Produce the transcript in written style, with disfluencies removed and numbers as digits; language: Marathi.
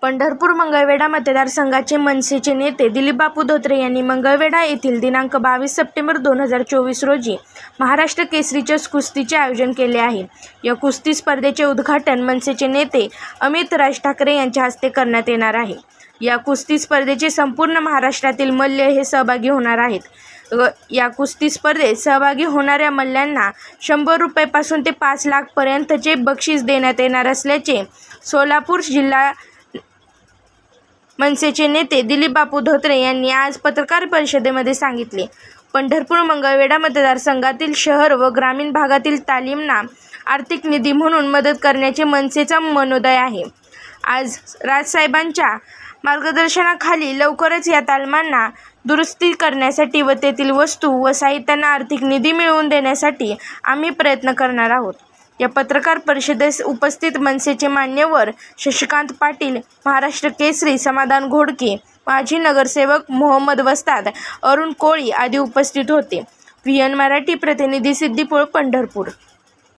पंढरपूर मंगळवेढा मतदारसंघाचे मनसेचे नेते दिलीपबापू धोत्रे यांनी मंगळवेढा येथील दिनांक 22 सप्टेंबर 2024 रोजी महाराष्ट्र केसरीच्या कुस्तीचे आयोजन केले आहे। या कुस्ती स्पर्धेचे उद्घाटन मनसेचे नेते अमित राज ठाकरे यांच्या हस्ते करण्यात येणार आहे। या कुस्ती स्पर्धेचे संपूर्ण महाराष्ट्रातील मल्ल हे सहभागी होणार आहेत। या कुस्ती स्पर्धेत सहभागी होणाऱ्या मल्लांना 100 रुपयापासून ते 5 लाख पर्यंतचे बक्षीस देण्यात येणार असल्याचे सोलापूर जिल्हा मनसेचे नेते दिलीपबापू धोत्रे यांनी आज पत्रकार परिषदेमध्ये सांगितले। पंढरपूर मंगळवेढा मतदारसंघातील शहर व ग्रामीण भागातील तालीमना आर्थिक निधी म्हणून मदत करण्याचे मनसेचा मनोदय आहे। आज राजसाहेबांच्या मार्गदर्शनाखाली लवकरच या तालमांना दुरुस्ती करण्यासाठी व तेथील वस्तू व साहित्यांना आर्थिक निधी मिळवून देण्यासाठी आम्ही प्रयत्न करणार आहोत। या पत्रकार परिषदेस उपस्थित मनसेचे मान्यवर शशिकांत पाटील, महाराष्ट्र केसरी समाधान घोडके, माजी नगरसेवक मोहम्मद वस्ताद, अरुण कोळी आदी उपस्थित होते। VN मराठी प्रतिनिधी सिद्दीपूर, पंढरपूर।